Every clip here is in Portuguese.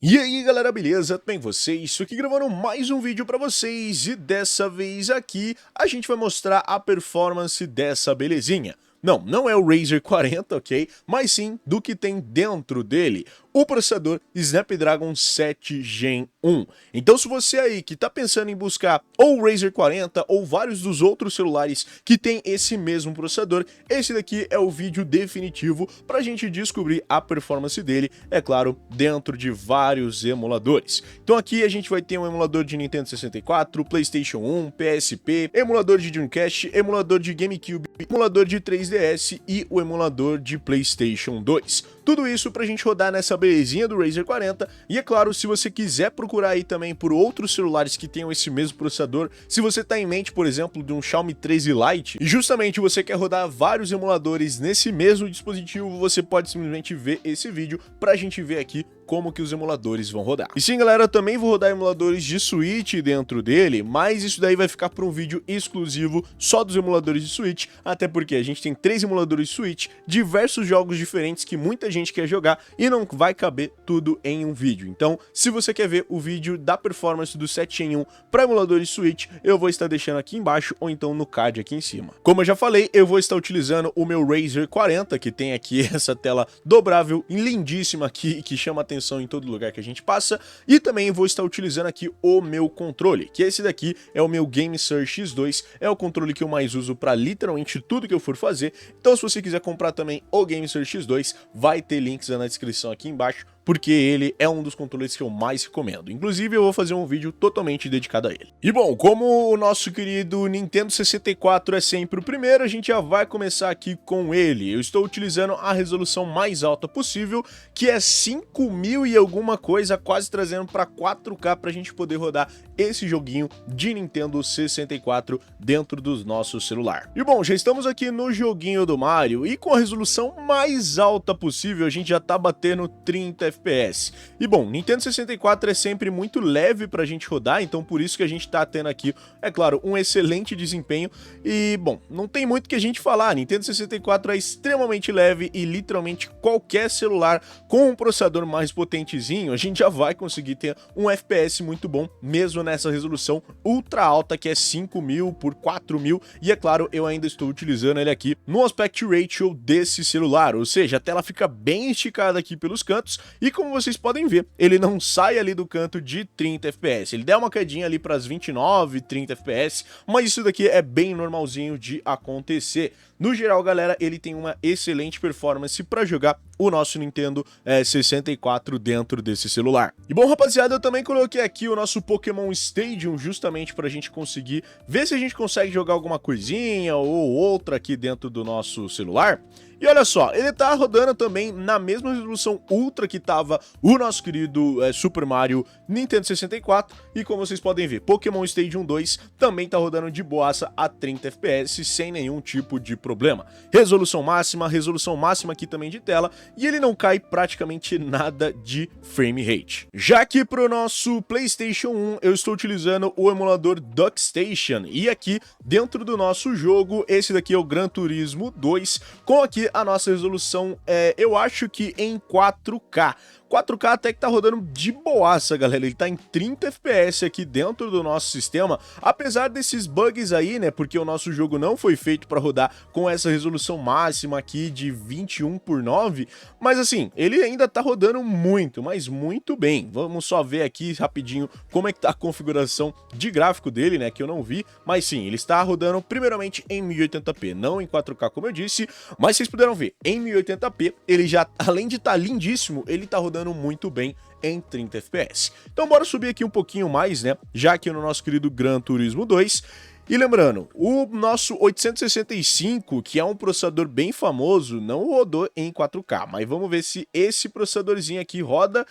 E aí galera, beleza? Tudo bem com vocês? Estou aqui gravando mais um vídeo pra vocês e dessa vez aqui a gente vai mostrar a performance dessa belezinha. Não é o Razer 40, ok? Mas sim do que tem dentro dele, o processador Snapdragon 7 Gen 1. Então se você aí que tá pensando em buscar ou o Razer 40 ou vários dos outros celulares que tem esse mesmo processador, esse daqui é o vídeo definitivo pra gente descobrir a performance dele, é claro, dentro de vários emuladores. Então aqui a gente vai ter um emulador de Nintendo 64, PlayStation 1, PSP, emulador de Dreamcast, emulador de GameCube, emulador de 3DS e o emulador de PlayStation 2. Tudo isso pra gente rodar nessa belezinha do Razer 40 e é claro, se você quiser procurar aí também por outros celulares que tenham esse mesmo processador, se você tá em mente, por exemplo, de um Xiaomi 13 Lite e justamente você quer rodar vários emuladores nesse mesmo dispositivo, você pode simplesmente ver esse vídeo pra gente ver aqui como que os emuladores vão rodar. E sim, galera, eu também vou rodar emuladores de Switch dentro dele, mas isso daí vai ficar para um vídeo exclusivo só dos emuladores de Switch, até porque a gente tem 3 emuladores de Switch, diversos jogos diferentes que muita gente quer jogar e não vai caber tudo em um vídeo. Então, se você quer ver o vídeo da performance do 7 em 1 para emuladores de Switch, eu vou estar deixando aqui embaixo ou então no card aqui em cima. Como eu já falei, eu vou estar utilizando o meu Razer 40, que tem aqui essa tela dobrável lindíssima aqui, que chama atenção em todo lugar que a gente passa, e também vou estar utilizando aqui o meu controle, que esse daqui é o meu GameSir X2, é o controle que eu mais uso para literalmente tudo que eu for fazer. Então se você quiser comprar também o GameSir X2, vai ter links na descrição aqui embaixo, porque ele é um dos controles que eu mais recomendo. Inclusive eu vou fazer um vídeo totalmente dedicado a ele. E bom, como o nosso querido Nintendo 64 é sempre o primeiro, a gente já vai começar aqui com ele. Eu estou utilizando a resolução mais alta possível, que é 5000 e alguma coisa, quase trazendo para 4K para a gente poder rodar esse joguinho de Nintendo 64 dentro do nosso celular. E bom, já estamos aqui no joguinho do Mario e com a resolução mais alta possível, a gente já tá batendo 30 FPS. E bom, Nintendo 64 é sempre muito leve pra gente rodar, então por isso que a gente tá tendo aqui, é claro, um excelente desempenho. E bom, não tem muito que a gente falar, Nintendo 64 é extremamente leve e literalmente qualquer celular com um processador mais potentezinho, a gente já vai conseguir ter um FPS muito bom, mesmo nessa resolução ultra alta que é 5000 por 4000, e é claro, eu ainda estou utilizando ele aqui no aspect ratio desse celular, ou seja, a tela fica bem esticada aqui pelos cantos. E como vocês podem ver, ele não sai ali do canto de 30 FPS, ele dá uma quedinha ali para as 29, 30 FPS, mas isso daqui é bem normalzinho de acontecer. No geral, galera, ele tem uma excelente performance para jogar o nosso Nintendo 64 dentro desse celular. E bom, rapaziada, eu também coloquei aqui o nosso Pokémon Stadium justamente para a gente conseguir ver se a gente consegue jogar alguma coisinha ou outra aqui dentro do nosso celular. E olha só, ele tá rodando também na mesma resolução ultra que tava o nosso querido Super Mario Nintendo 64, e como vocês podem ver, Pokémon Stadium 2 também tá rodando de boaça a 30 FPS sem nenhum tipo de problema. Resolução máxima aqui também de tela, e ele não cai praticamente nada de frame rate. Já que pro nosso PlayStation 1 eu estou utilizando o emulador DuckStation, e aqui dentro do nosso jogo, esse daqui é o Gran Turismo 2, com aqui a nossa resolução, eu acho que em 4K. 4K até que tá rodando de boaça, galera, ele tá em 30 FPS aqui dentro do nosso sistema, apesar desses bugs aí, né, porque o nosso jogo não foi feito para rodar com essa resolução máxima aqui de 21:9, mas assim, ele ainda tá rodando muito, mas muito bem. Vamos só ver aqui rapidinho como é que tá a configuração de gráfico dele, né, que eu não vi, mas sim, ele está rodando primeiramente em 1080p, não em 4K como eu disse, mas vocês puderam ver, em 1080p, ele já, além de estar lindíssimo, ele tá rodando muito bem em 30 FPS. Então bora subir aqui um pouquinho mais, né, já aqui no nosso querido Gran Turismo 2. E lembrando, o nosso 865, que é um processador bem famoso, não rodou em 4K, mas vamos ver se esse processadorzinho aqui roda.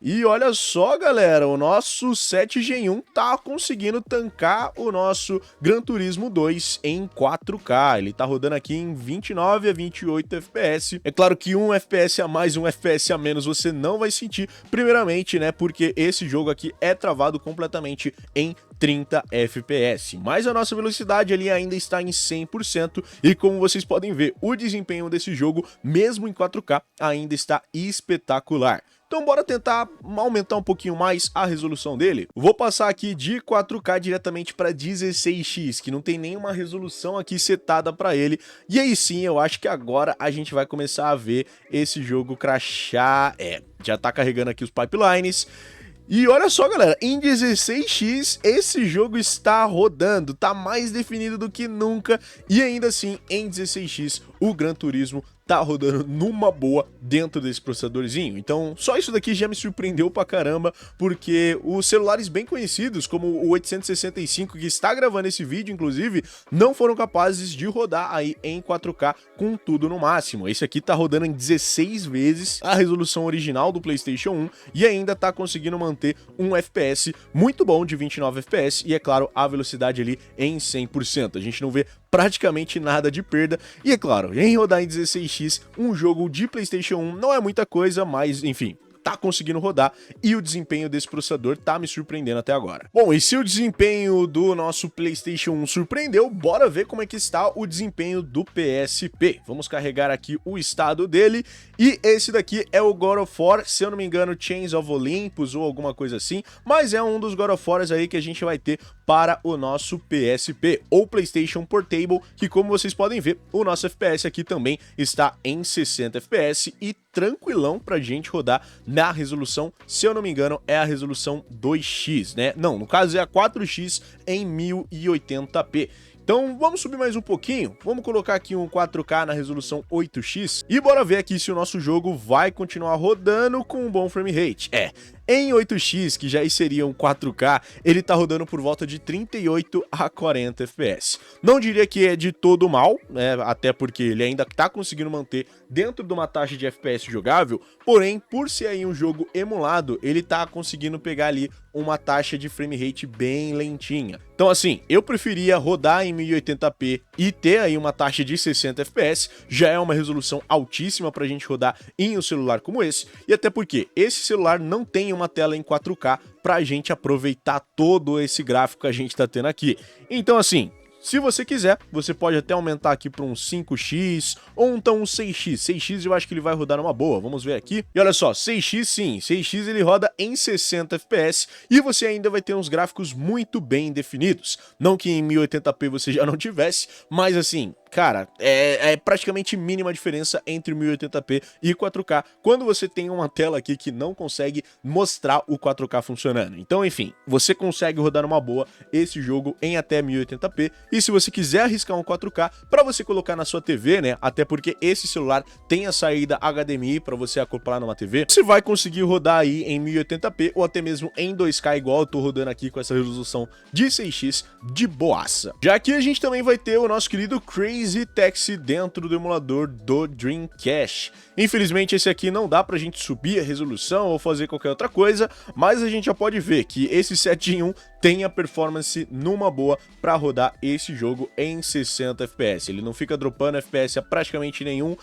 E olha só, galera, o nosso 7 Gen 1 tá conseguindo tancar o nosso Gran Turismo 2 em 4K. Ele tá rodando aqui em 29 a 28 FPS. É claro que um FPS a mais, um FPS a menos você não vai sentir, primeiramente, né, porque esse jogo aqui é travado completamente em 30 FPS, mas a nossa velocidade ali ainda está em 100% e como vocês podem ver, o desempenho desse jogo, mesmo em 4K, ainda está espetacular. Então bora tentar aumentar um pouquinho mais a resolução dele. Vou passar aqui de 4K diretamente para 16x, que não tem nenhuma resolução aqui setada para ele. E aí sim, eu acho que agora a gente vai começar a ver esse jogo crashar. Já tá carregando aqui os pipelines. E olha só, galera, em 16x esse jogo está rodando, tá mais definido do que nunca, e ainda assim, em 16x, o Gran Turismo tá rodando numa boa dentro desse processadorzinho. Então, só isso daqui já me surpreendeu pra caramba, porque os celulares bem conhecidos, como o 865, que está gravando esse vídeo, inclusive, não foram capazes de rodar aí em 4K com tudo no máximo. Esse aqui tá rodando em 16 vezes a resolução original do PlayStation 1 e ainda tá conseguindo manter um FPS muito bom de 29 FPS e, é claro, a velocidade ali em 100%. A gente não vê praticamente nada de perda. E é claro, em rodar em 16x, um jogo de PlayStation 1 não é muita coisa, mas enfim, tá conseguindo rodar e o desempenho desse processador tá me surpreendendo até agora. Bom, e se o desempenho do nosso PlayStation 1 surpreendeu, bora ver como é que está o desempenho do PSP. Vamos carregar aqui o estado dele e esse daqui é o God of War, se eu não me engano, Chains of Olympus ou alguma coisa assim, mas é um dos God of Wars aí que a gente vai ter para o nosso PSP ou PlayStation Portable, que como vocês podem ver, o nosso FPS aqui também está em 60 FPS e tranquilão pra gente rodar na resolução, se eu não me engano, é a resolução 2x, né? Não, no caso é a 4x em 1080p. Então vamos subir mais um pouquinho, vamos colocar aqui um 4K na resolução 8x e bora ver aqui se o nosso jogo vai continuar rodando com um bom frame rate. Em 8x, que já seria um 4K, ele tá rodando por volta de 38 a 40 FPS. Não diria que é de todo mal, né? Até porque ele ainda tá conseguindo manter dentro de uma taxa de FPS jogável, porém, por ser aí um jogo emulado, ele tá conseguindo pegar ali uma taxa de frame rate bem lentinha. Então assim, eu preferia rodar em 1080p e ter aí uma taxa de 60 FPS, já é uma resolução altíssima pra gente rodar em um celular como esse, e até porque esse celular não tem uma tela em 4K pra gente aproveitar todo esse gráfico que a gente tá tendo aqui. Então assim, se você quiser, você pode até aumentar aqui para um 5x ou então um 6x. 6x eu acho que ele vai rodar numa boa, vamos ver aqui. E olha só, 6x sim, 6x ele roda em 60 FPS e você ainda vai ter uns gráficos muito bem definidos. Não que em 1080p você já não tivesse, mas assim, cara, é praticamente mínima a diferença entre 1080p e 4K quando você tem uma tela aqui que não consegue mostrar o 4K funcionando. Então, enfim, você consegue rodar numa boa esse jogo em até 1080p. E se você quiser arriscar um 4K para você colocar na sua TV, né? Até porque esse celular tem a saída HDMI para você acoplar numa TV. Você vai conseguir rodar aí em 1080p ou até mesmo em 2K, igual eu tô rodando aqui com essa resolução de 6x de boaça. Já que a gente também vai ter o nosso querido Crazy Taxi dentro do emulador do Dreamcast. Infelizmente esse aqui não dá pra gente subir a resolução ou fazer qualquer outra coisa, mas a gente já pode ver que esse 7 em 1 tem a performance numa boa para rodar esse jogo em 60 FPS. Ele não fica dropando FPS a praticamente nenhum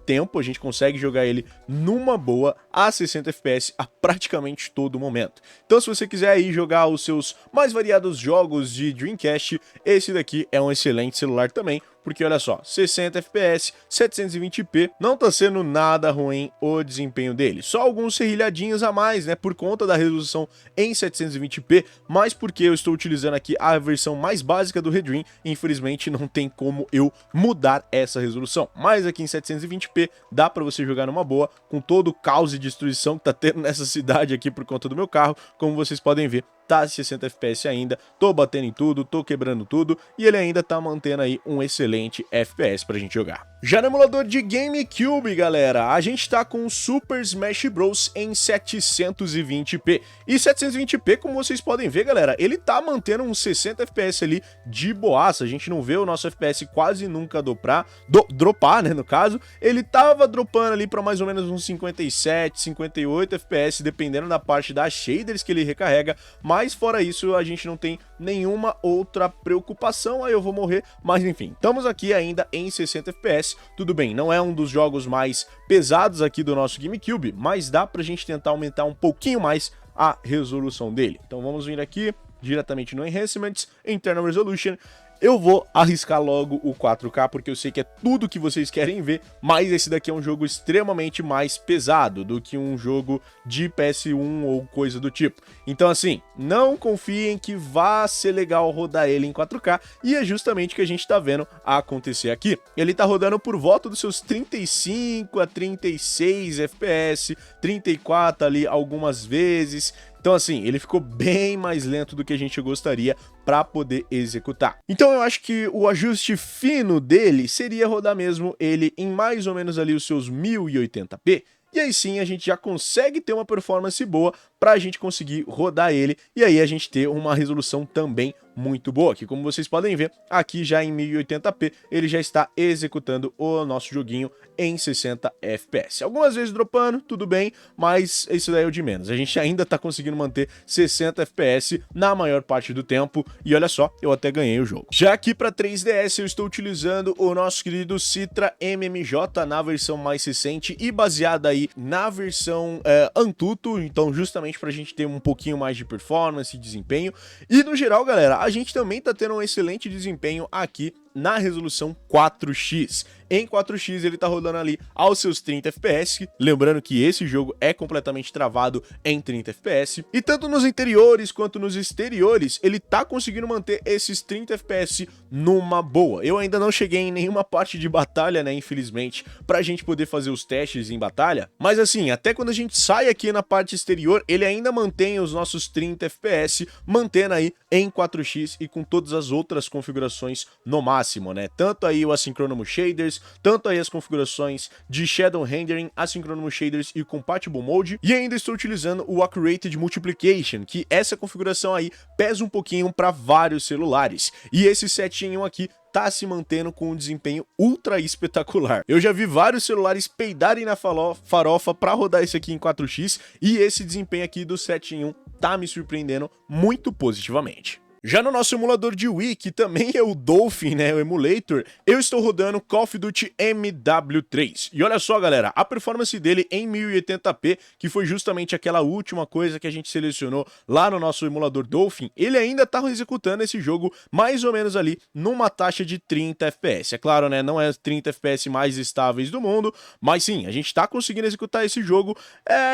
tempo, a gente consegue jogar ele numa boa a 60 FPS a praticamente todo momento. Então se você quiser aí jogar os seus mais variados jogos de Dreamcast, esse daqui é um excelente celular também, porque olha só, 60 FPS, 720p, não tá sendo nada ruim o desempenho dele. Só alguns serrilhadinhos a mais, né, por conta da resolução em 720p, mas porque eu estou utilizando aqui a versão mais básica do Redream, infelizmente não tem como eu mudar essa resolução. Mas aqui em 720p dá pra você jogar numa boa, com todo o caos e destruição que tá tendo nessa cidade aqui por conta do meu carro, como vocês podem ver. Tá 60 FPS ainda, tô batendo em tudo, tô quebrando tudo e ele ainda tá mantendo aí um excelente FPS pra gente jogar. Já no emulador de GameCube, galera, a gente tá com o Super Smash Bros em 720p. E 720p, como vocês podem ver, galera, ele tá mantendo uns 60 FPS ali de boaça. A gente não vê o nosso FPS quase nunca dropar, né, no caso. Ele tava dropando ali pra mais ou menos uns 57, 58 FPS, dependendo da parte das shaders que ele recarrega, mas fora isso a gente não tem nenhuma outra preocupação. Aí eu vou morrer, mas enfim, estamos aqui ainda em 60 FPS, tudo bem, não é um dos jogos mais pesados aqui do nosso GameCube, mas dá pra gente tentar aumentar um pouquinho mais a resolução dele. Então vamos vir aqui diretamente no Enhancements, Internal Resolution, eu vou arriscar logo o 4K, porque eu sei que é tudo que vocês querem ver, mas esse daqui é um jogo extremamente mais pesado do que um jogo de PS1 ou coisa do tipo. Então assim, não confiem que vá ser legal rodar ele em 4K, e é justamente o que a gente tá vendo acontecer aqui. Ele tá rodando por volta dos seus 35 a 36 FPS, 34 ali algumas vezes. Então assim, ele ficou bem mais lento do que a gente gostaria para poder executar. Então eu acho que o ajuste fino dele seria rodar mesmo ele em mais ou menos ali os seus 1080p, e aí sim a gente já consegue ter uma performance boa para a gente conseguir rodar ele, e aí a gente ter uma resolução também muito boa, que como vocês podem ver, aqui já em 1080p, ele já está executando o nosso joguinho em 60 FPS. Algumas vezes dropando, tudo bem, mas isso daí é o de menos. A gente ainda está conseguindo manter 60 FPS na maior parte do tempo, e olha só, eu até ganhei o jogo. Já aqui para 3DS, eu estou utilizando o nosso querido Citra MMJ na versão mais recente e baseada aí na versão Antutu, então justamente para a gente ter um pouquinho mais de performance e desempenho. E no geral, galera, a gente também tá tendo um excelente desempenho aqui na resolução 4x. Em 4x ele tá rodando ali aos seus 30 FPS, lembrando que esse jogo é completamente travado em 30 FPS, e tanto nos interiores quanto nos exteriores ele tá conseguindo manter esses 30 FPS numa boa. Eu ainda não cheguei em nenhuma parte de batalha, né, infelizmente, pra gente poder fazer os testes em batalha, mas assim, até quando a gente sai aqui na parte exterior, ele ainda mantém os nossos 30 FPS, mantendo aí em 4x e com todas as outras configurações no máximo, né? Tanto aí o Asynchronous Shaders, tanto aí as configurações de Shadow Rendering, Asynchronous Shaders e Compatible Mode, e ainda estou utilizando o Accurated Multiplication, que essa configuração aí pesa um pouquinho para vários celulares, e esse 7 em 1 aqui tá se mantendo com um desempenho ultra espetacular. Eu já vi vários celulares peidarem na farofa para rodar esse aqui em 4x, e esse desempenho aqui do 7 em 1 tá me surpreendendo muito positivamente. Já no nosso emulador de Wii, que também é o Dolphin, né, o emulator, eu estou rodando Call of Duty MW3. E olha só, galera, a performance dele em 1080p, que foi justamente aquela última coisa que a gente selecionou lá no nosso emulador Dolphin, ele ainda está executando esse jogo mais ou menos ali numa taxa de 30 FPS. É claro, né, não é 30 FPS mais estáveis do mundo, mas sim, a gente está conseguindo executar esse jogo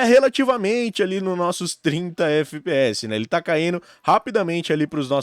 relativamente ali nos nossos 30 FPS, né, ele está caindo rapidamente ali para os nossos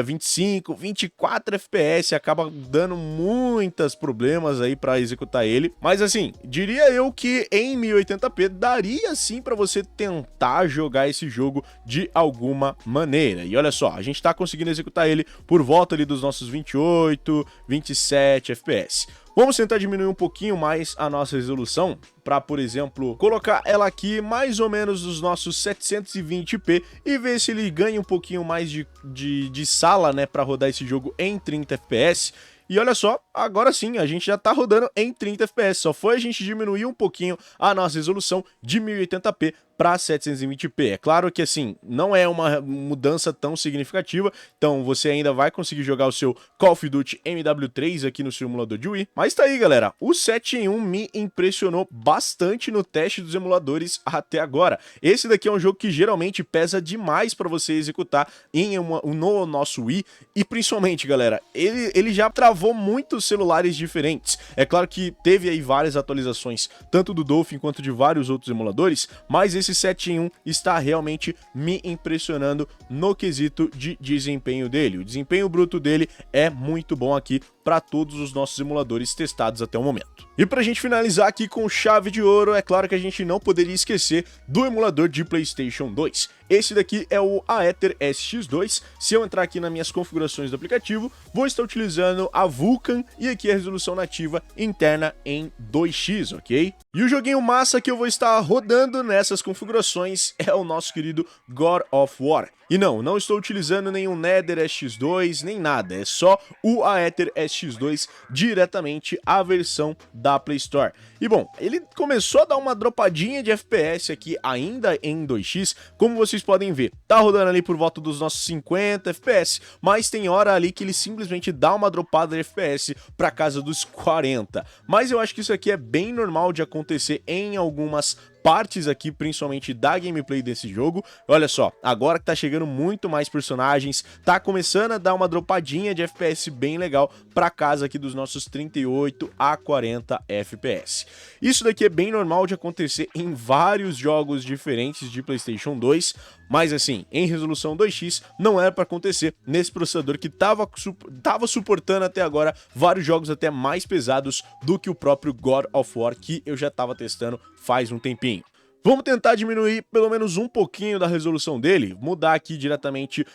25, 24 FPS, acaba dando muitos problemas aí para executar ele, mas assim, diria eu que em 1080p daria sim para você tentar jogar esse jogo de alguma maneira. E olha só, a gente tá conseguindo executar ele por volta ali dos nossos 28, 27 FPS. Vamos tentar diminuir um pouquinho mais a nossa resolução para, por exemplo, colocar ela aqui mais ou menos nos nossos 720p e ver se ele ganha um pouquinho mais de sala, né, para rodar esse jogo em 30 FPS. E olha só, agora sim, a gente já tá rodando em 30 FPS, só foi a gente diminuir um pouquinho a nossa resolução de 1080p para 720p. É claro que assim, não é uma mudança tão significativa, então você ainda vai conseguir jogar o seu Call of Duty MW3 aqui no seu emulador de Wii. Mas tá aí, galera, o 7 em 1 me impressionou bastante no teste dos emuladores até agora. Esse daqui é um jogo que geralmente pesa demais para você executar no nosso Wii, e principalmente, galera, ele já travou muitos celulares diferentes. É claro que teve aí várias atualizações, tanto do Dolphin quanto de vários outros emuladores, mas esse 7 em 1 está realmente me impressionando no quesito de desempenho dele. O desempenho bruto dele é muito bom aqui para todos os nossos emuladores testados até o momento. E pra gente finalizar aqui com chave de ouro, é claro que a gente não poderia esquecer do emulador de PlayStation 2. Esse daqui é o Aether SX2. Se eu entrar aqui nas minhas configurações do aplicativo, vou estar utilizando a Vulkan e aqui a resolução nativa interna em 2x, ok? E o joguinho massa que eu vou estar rodando nessas configurações é o nosso querido God of War. E não estou utilizando nenhum Nether SX2, nem nada, é só o Aether SX2 diretamente a versão da Play Store. E bom, ele começou a dar uma dropadinha de FPS aqui ainda em 2x, como vocês podem ver, tá rodando ali por volta dos nossos 50 FPS, mas tem hora ali que ele simplesmente dá uma dropada de FPS para casa dos 40. Mas eu acho que isso aqui é bem normal de acontecer em algumas partes aqui, principalmente da gameplay desse jogo. Olha só, agora que tá chegando muito mais personagens, tá começando a dar uma dropadinha de FPS bem legal pra casa aqui dos nossos 38 a 40 FPS. Isso daqui é bem normal de acontecer em vários jogos diferentes de PlayStation 2, mas assim, em resolução 2x não era para acontecer nesse processador que tava suportando até agora vários jogos até mais pesados do que o próprio God of War, que eu já tava testando faz um tempinho. Vamos tentar diminuir pelo menos um pouquinho da resolução dele, mudar aqui diretamente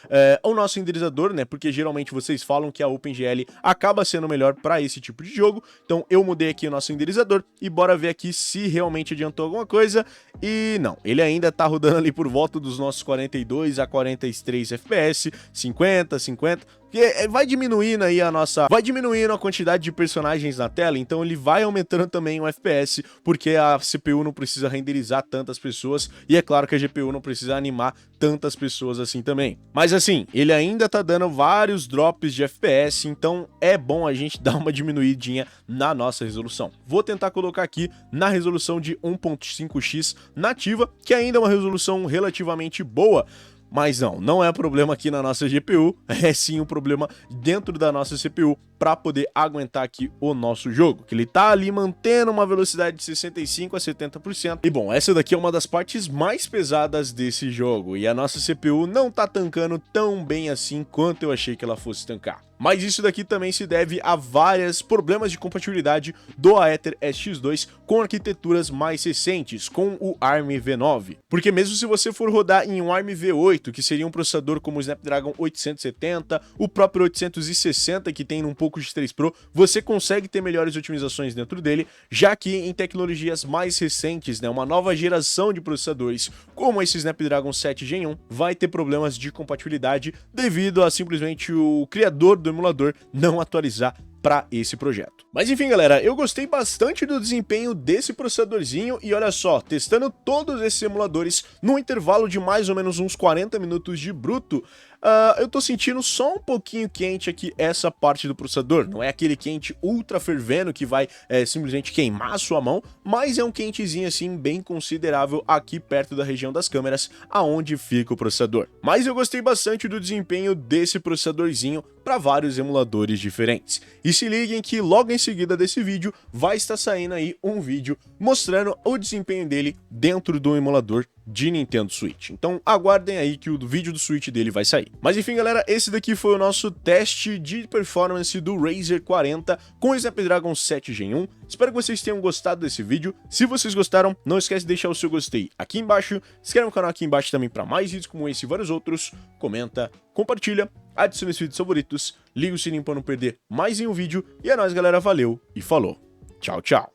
o nosso renderizador, né? Porque geralmente vocês falam que a OpenGL acaba sendo melhor para esse tipo de jogo. Então eu mudei aqui o nosso renderizador e bora ver aqui se realmente adiantou alguma coisa. E não, ele ainda tá rodando ali por volta dos nossos 42 a 43 FPS, 50, porque vai diminuindo aí vai diminuindo a quantidade de personagens na tela, então ele vai aumentando também o FPS, porque a CPU não precisa renderizar tantas pessoas, e é claro que a GPU não precisa animar tantas pessoas assim também. Mas assim, ele ainda tá dando vários drops de FPS, então é bom a gente dar uma diminuidinha na nossa resolução. Vou tentar colocar aqui na resolução de 1.5x nativa, que ainda é uma resolução relativamente boa, mas não é problema aqui na nossa GPU, é sim um problema dentro da nossa CPU para poder aguentar aqui o nosso jogo, que ele tá ali mantendo uma velocidade de 65 a 70%. E bom, essa daqui é uma das partes mais pesadas desse jogo, e a nossa CPU não tá tancando tão bem assim quanto eu achei que ela fosse tancar. Mas isso daqui também se deve a vários problemas de compatibilidade do Aether SX2 com arquiteturas mais recentes, com o ARM V9. Porque mesmo se você for rodar em um ARM V8, que seria um processador como o Snapdragon 870, o próprio 860 que tem um pouco de 3 Pro, você consegue ter melhores otimizações dentro dele, já que em tecnologias mais recentes, né, uma nova geração de processadores, como esse Snapdragon 7 Gen 1, vai ter problemas de compatibilidade devido a simplesmente o criador do emulador não atualizar para esse projeto. Mas enfim, galera, eu gostei bastante do desempenho desse processadorzinho e olha só, testando todos esses emuladores no intervalo de mais ou menos uns 40 minutos de bruto, eu tô sentindo só um pouquinho quente aqui essa parte do processador. Não é aquele quente ultra fervendo que vai simplesmente queimar a sua mão, mas é um quentezinho assim bem considerável aqui perto da região das câmeras, aonde fica o processador. Mas eu gostei bastante do desempenho desse processadorzinho para vários emuladores diferentes. E se liguem que logo em seguida desse vídeo vai estar saindo aí um vídeo mostrando o desempenho dele dentro do emulador de Nintendo Switch. Então aguardem aí que o vídeo do Switch dele vai sair. Mas enfim, galera, esse daqui foi o nosso teste de performance do Razer 40 com o Snapdragon 7 Gen 1. Espero que vocês tenham gostado desse vídeo. Se vocês gostaram, não esquece de deixar o seu gostei aqui embaixo. Se inscreve no canal aqui embaixo também para mais vídeos como esse e vários outros. Comenta, compartilha, adicione os vídeos favoritos, liga o sininho para não perder mais nenhum vídeo. E é nóis, galera. Valeu e falou. Tchau, tchau.